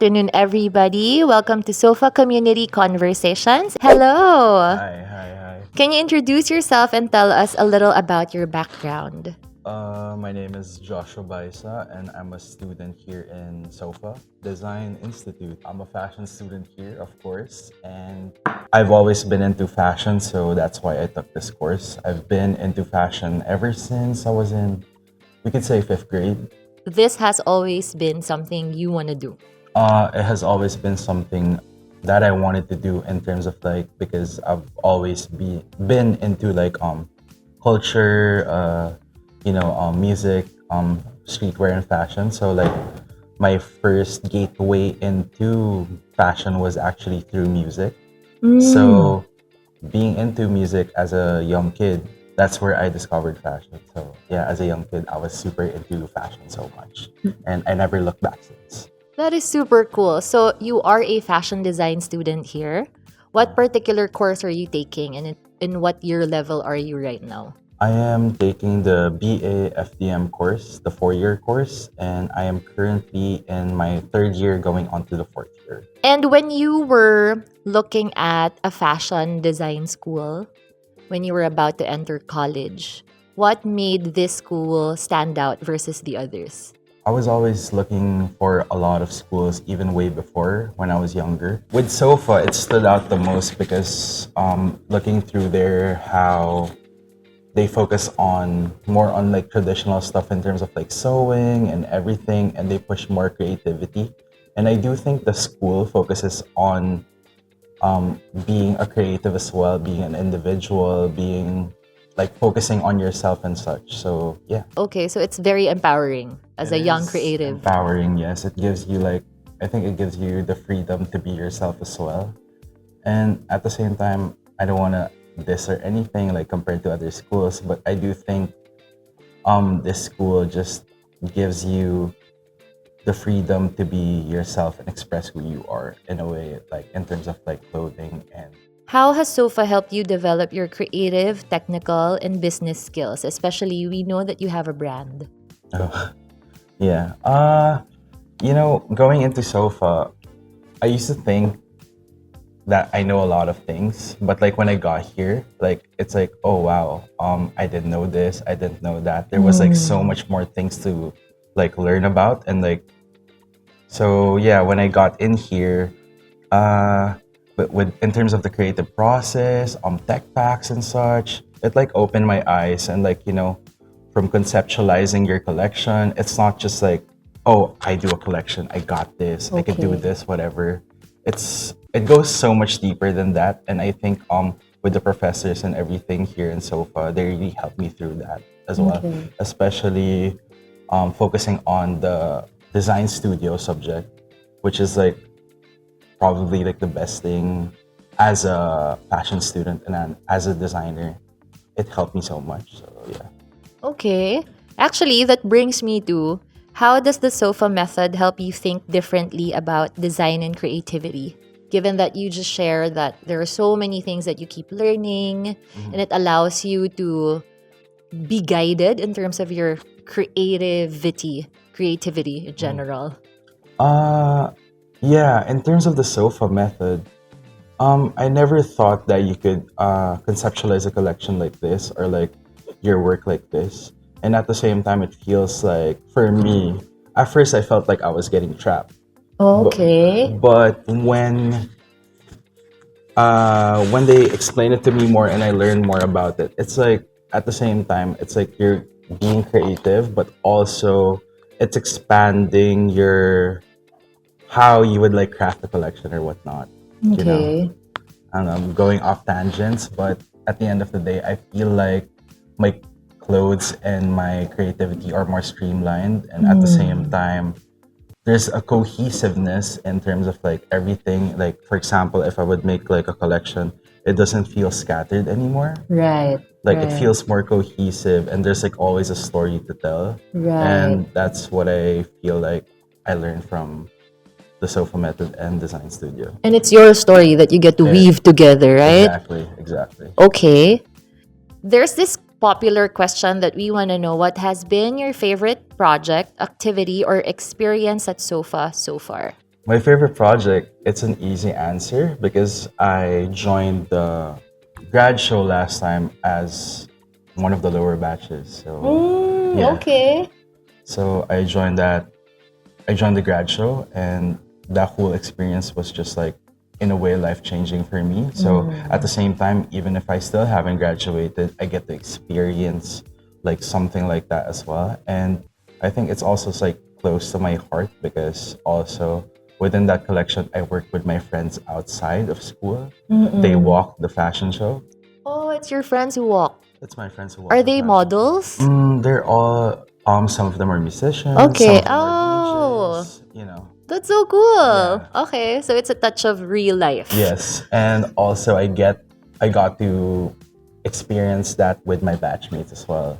afternoon, everybody. Welcome to SoFA Community Conversations. Hello. Hi. Can you introduce yourself and tell us a little about your background? My name is Joshua Baysa, and I'm a student here in SoFA Design Institute. I'm a fashion student here, of course, and I've always been into fashion, so that's why I took this course. I've been into fashion ever since I was in, we could say, fifth grade. This has always been something you want to do. It has always been something that I wanted to do in terms of because I've always been into culture, music, streetwear and fashion. So my first gateway into fashion was actually through music. So being into music as a young kid, that's where I discovered fashion. So yeah, as a young kid, I was super into fashion so much, and I never looked back since. That is super cool. So you are a fashion design student here. What particular course are you taking, and in what year level are you right now? I am taking the BA-FDM course, the 4-year course, and I am currently in my third year going on to the fourth year. And when you were looking at a fashion design school, when you were about to enter college, what made this school stand out versus the others? I was always looking for a lot of schools, even way before when I was younger. With SoFA, it stood out the most because looking through there, how they focus on more on traditional stuff in terms of sewing and everything, and they push more creativity. And I do think the school focuses on being a creative as well, being an individual, being focusing on yourself and such. So yeah. Okay, so it's very empowering as a It young is creative. empowering, yes. It gives you I think it gives you the freedom to be yourself as well. And at the same time, I don't want to diss or anything compared to other schools, but I do think this school just gives you the freedom to be yourself and express who you are in a way, in terms of clothing. And How has SoFA helped you develop your creative, technical, and business skills? Especially, we know that you have a brand. oh, yeah, going into SoFA, I used to think that I know a lot of things, but when I got here, it's oh wow, I didn't know this, I didn't know that. There was so much more things to learn about, and so yeah, when I got in here, but with in terms of the creative process, tech packs and such, it opened my eyes, and from conceptualizing your collection, it's not just oh, I do a collection, I got this, I can do Okay. this, whatever. It goes so much deeper than that, and I think with the professors and everything here in SoFA, they really helped me through that as well, Okay. especially focusing on the design studio subject, which is probably the best thing as a fashion student and as a designer. It helped me so much. So yeah. Okay. Actually, that brings me to how does the SOFA method help you think differently about design and creativity? Given that you just share that there are so many things that you keep learning and it allows you to be guided in terms of your creativity in general. Yeah, in terms of the SOFA method, I never thought that you could conceptualize a collection like this or your work like this. And at the same time, it feels for me, at first I felt like I was getting trapped. Okay. But when they explain it to me more and I learn more about it, it's at the same time, it's you're being creative, but also it's expanding your how you would craft a collection or whatnot. You know, Okay. and I'm going off tangents, but at the end of the day, I feel like my clothes and my creativity are more streamlined, and at the same time, there's a cohesiveness in terms of everything. For example, if I would make a collection, it doesn't feel scattered anymore. Right. It feels more cohesive, and there's always a story to tell. Right. And that's what I feel like I learned from the SOFA method and design studio. And it's your story that you get to Eh, weave together, right? Exactly. Okay. There's this popular question that we want to know: what has been your favorite project, activity, or experience at SOFA so far? My favorite project, it's an easy answer because I joined the grad show last time as one of the lower batches. So yeah, Okay. so I joined the grad show, and that whole experience was just like, in a way, life changing for me. So at the same time, even if I still haven't graduated, I get to experience like something like that as well. And I think it's also like close to my heart because also within that collection, I work with my friends outside of school. They walk the fashion show. Oh, it's your friends who walk. It's my friends who Are walk the they fashion show. models? They're all some of them are musicians, some Okay. of them are Oh, DJs, you know. that's so cool. Yeah. Okay, so it's a touch of real life. Yes, and also I got to experience that with my batchmates as well.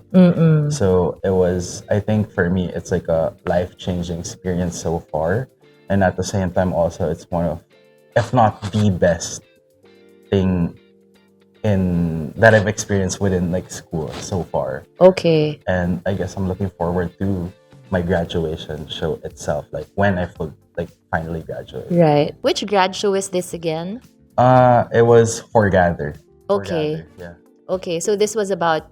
So it was, I think for me, it's like a life-changing experience so far, and at the same time, also it's one of, if not the best thing in that I've experienced within like school so far. Okay. And I guess I'm looking forward to my graduation show itself, like when like finally graduate. Right. Which grad show is this again? It was Forgather. Okay. Forgather, yeah. Okay, so this was about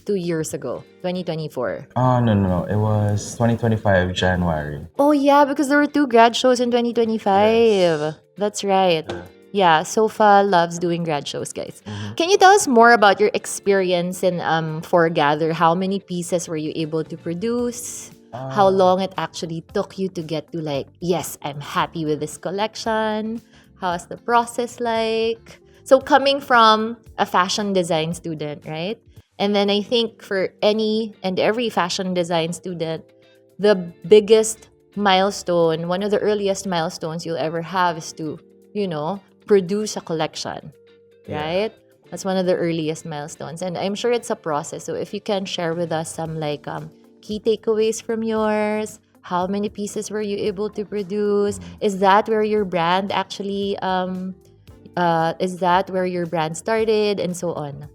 2 years ago, 2024. Oh, no, no, no. It was 2025 January. Oh yeah, because there were two grad shows in 2025. Yes. That's right. Yeah. Yeah, SoFA loves doing grad shows, guys. Mm-hmm. Can you tell us more about your experience in Forgather? How many pieces were you able to produce? How long it actually took you to get to like, yes, I'm happy with this collection? How's the process like? So coming from a fashion design student, right? And then I think for any and every fashion design student, the biggest milestone, one of the earliest milestones you'll ever have is to, produce a collection, Yeah. right? That's one of the earliest milestones. And I'm sure it's a process. So if you can share with us some like key takeaways from yours, how many pieces were you able to produce? Is that where your brand actually is that where your brand started and so on?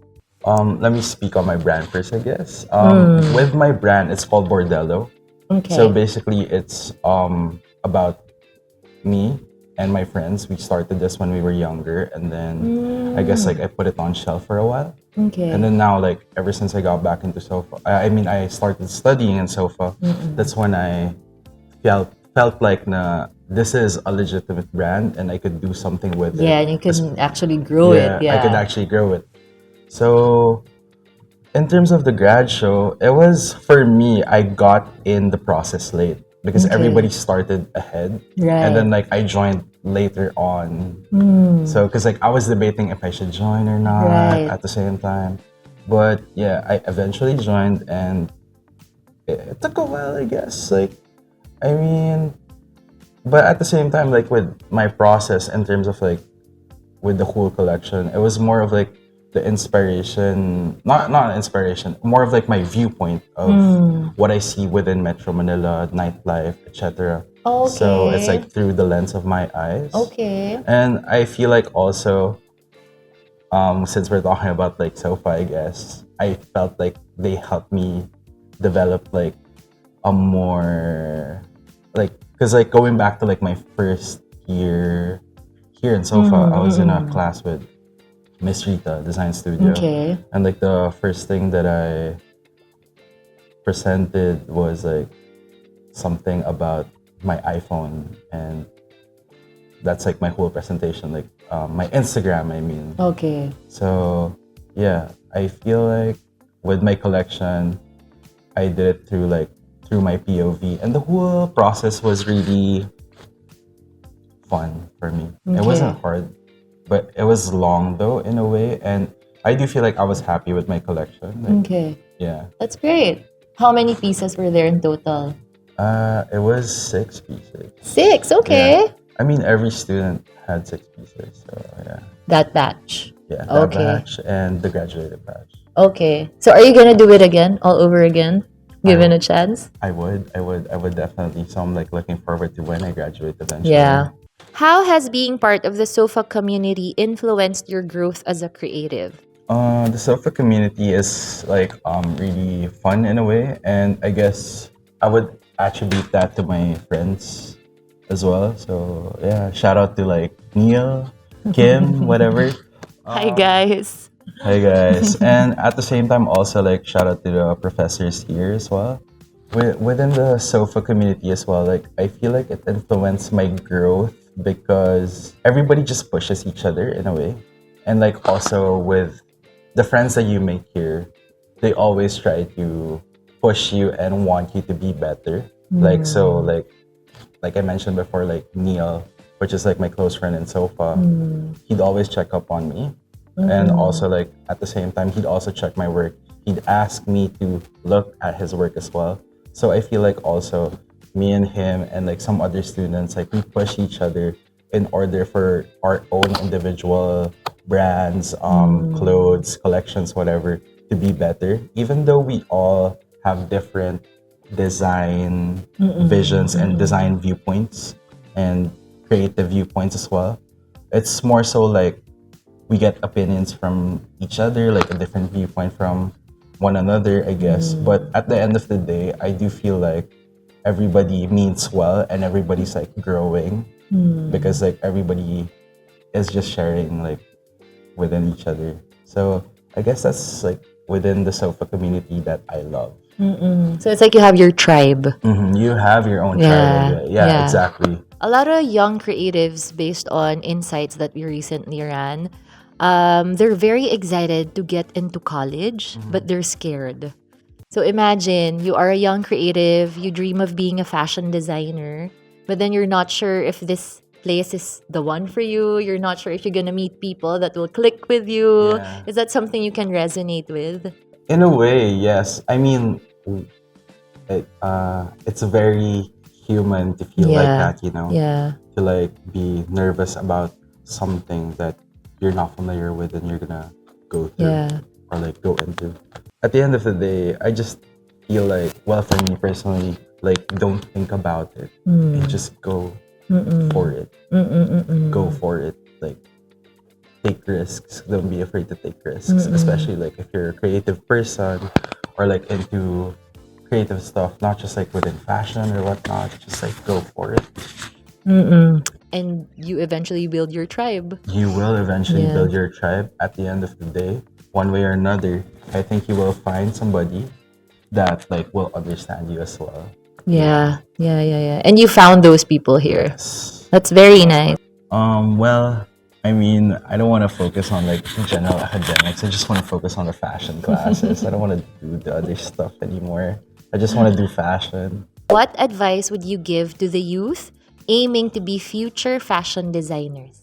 Let me speak on my brand first, I guess. With my brand, it's called Bordelo. Okay. So basically, it's about me and my friends. We started this when we were younger, and then I guess like I put it on shelf for a while. Okay. And then now, like ever since I got back into SoFA, I mean, I started studying in SoFA. That's when I felt like this is a legitimate brand, and I could do something with it. Yeah, and you can actually grow Yeah, it. Yeah. I could actually grow it. So, in terms of the grad show, it was for me, I got in the process late because Okay. everybody started ahead. Right. And then, like, I joined later on. So, because, like, I was debating if I should join or not Right. at the same time. But yeah, I eventually joined, and it took a while, I guess. Like, I mean, but at the same time, like, with my process in terms of, like, with the whole collection, it was more of like the inspiration, not inspiration, more of like my viewpoint of what I see within Metro Manila, nightlife, etc. So it's Okay. like through the lens of my eyes. Okay. And I feel like also, since we're talking about like SoFA, I guess, I felt like they helped me develop like a more, like, because like going back to like my first year here in SoFA, I was in a class with Miss Rita, Design Studio. Okay. And like the first thing that I presented was like something about my iPhone, and that's like my whole presentation, like my Instagram, I mean. Okay. So yeah, I feel like with my collection, I did it through my POV, and the whole process was really fun for me. It wasn't hard, but it was long though in a way, and I do feel like I was happy with my collection. Like, Okay. yeah, That's great. How many pieces were there in total? it was 6 pieces. 6. Okay. Yeah. I mean, every student had 6 pieces, so yeah, That batch. yeah, that Okay. batch and the graduated batch. Okay. So are you gonna do it again, all over again, given a chance? I would definitely. So I'm like looking forward to when I graduate eventually. Yeah. How has being part of the SoFA community influenced your growth as a creative? The SoFA community is like really fun in a way, and I guess I would attribute that to my friends. as well. So yeah, shout out to like Neil, Kim, whatever. Hi, Um, guys. Hi guys, and at the same time, also like shout out to the professors here as well. Within the SoFA community as well, like I feel like it influenced my growth because everybody just pushes each other in a way, and like also with the friends that you make here, they always try to push you and want you to be better. Like so, like I mentioned before, like Neil, which is like my close friend in SoFA, he'd always check up on me. And also like at the same time, he'd also check my work. He'd ask me to look at his work as well. So I feel like also me and him and like some other students, like we push each other in order for our own individual brands, clothes, collections, whatever, to be better. Even though we all have different design visions and design viewpoints and creative viewpoints as well. It's more so like we get opinions from each other, like a different viewpoint from one another, I guess. But at the end of the day, I do feel like everybody means well and everybody's like growing because like everybody is just sharing like within each other. So I guess that's like within the SoFA community that I love. So it's like you have your tribe. You have your own tribe of Yeah, it. Yeah, yeah. exactly. A lot of young creatives, based on insights that we recently ran, they're very excited to get into college, but they're scared. So imagine you are a young creative, you dream of being a fashion designer, but then you're not sure if this place is the one for you. You're not sure if you're gonna meet people that will click with you. Yeah. Is that something you can resonate with? In a way, yes. I mean, it's very human to feel like Yeah. that, you know, Yeah. to like be nervous about something that you're not familiar with and you're gonna go through Yeah. or like go into. At the end of the day, I just feel like, well, for me personally, like don't think about it and just go for it. Go for it. Like take risks. Don't be afraid to take risks, especially like if you're a creative person or like into creative stuff, not just like within fashion or whatnot. Just like go for it. And you eventually build your tribe. You will eventually Yeah. build your tribe at the end of the day, one way or another. I think you will find somebody that like will understand you as well. Yeah. Yeah. Yeah. Yeah. And you found those people here. Yes. That's very nice. Well, I mean, I don't want to focus on like general academics. I just want to focus on the fashion classes. I don't want to do the other stuff anymore. I just want to do fashion. What advice would you give to the youth aiming to be future fashion designers?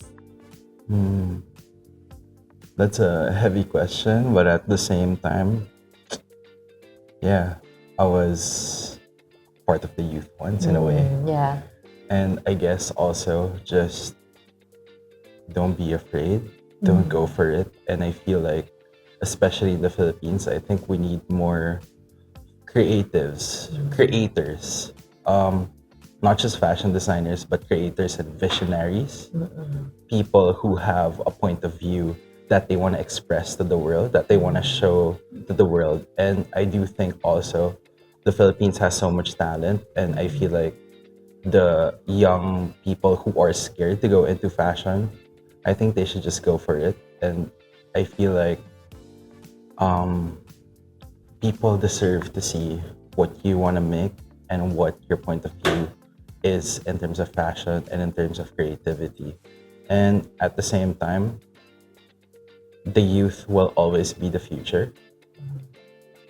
That's a heavy question, but at the same time, yeah, I was part of the youth once in a way. Yeah. And I guess also just don't be afraid, don't go for it. And I feel like, especially in the Philippines, I think we need more creators, not just fashion designers, but creators and visionaries, people who have a point of view that they want to express to the world, that they want to show to the world. And I do think also the Philippines has so much talent, and I feel like the young people who are scared to go into fashion, I think they should just go for it. And I feel like people deserve to see what you want to make and what your point of view is in terms of fashion and in terms of creativity. And at the same time, the youth will always be the future.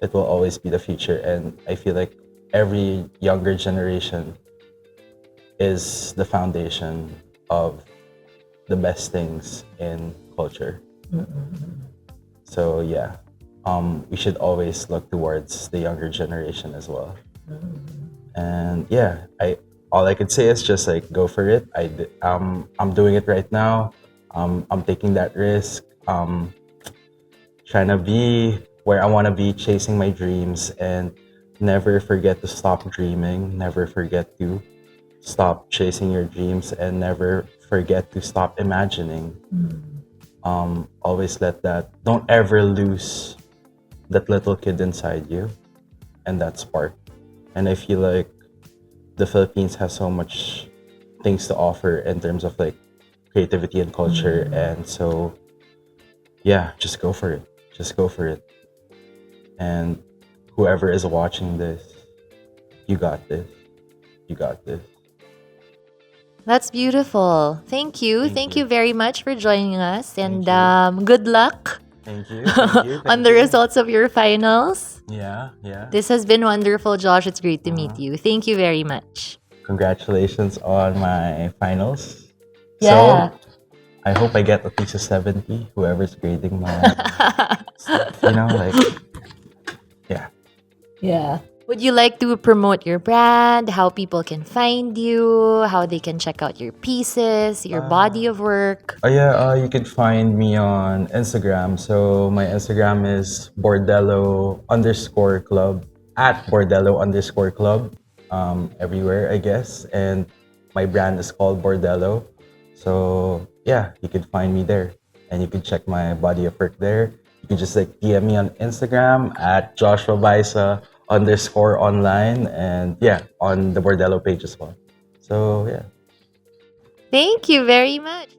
It will always be the future. And I feel like every younger generation is the foundation of the best things in culture. So yeah, we should always look towards the younger generation as well. And yeah, I all I could say is just like go for it. I'm doing it right now. I'm taking that risk. Trying to be where I want to be, chasing my dreams, and never forget to stop dreaming. Never forget to stop chasing your dreams, and never forget to stop imagining. Always let that. Don't ever lose that little kid inside you, and that spark. And I feel like the Philippines has so much things to offer in terms of like creativity and culture. And so, yeah, just go for it. Just go for it. And whoever is watching this, you got this. You got this. That's beautiful. Thank you. Thank Thank you you. very much for joining us. And Thank you. good luck Thank you. Thank you. on Thank the you. results of your finals. Yeah, yeah. This has been wonderful, Josh. It's great to meet Uh-huh. you. Thank you very much. Congratulations on my finals. Yeah. So I hope I get at least a 70, whoever's grading my stuff, like, yeah. Yeah. Would you like to promote your brand, how people can find you, how they can check out your pieces, your body of work? Oh yeah, you can find me on Instagram. So my Instagram is Bordelo underscore club at Bordelo underscore club. Everywhere I guess. And my brand is called Bordelo. So yeah, you can find me there. And you can check my body of work there. You can just like DM me on Instagram at Joshua Baysa underscore online, and yeah, on the Bordelo page as well. So yeah. Thank you very much.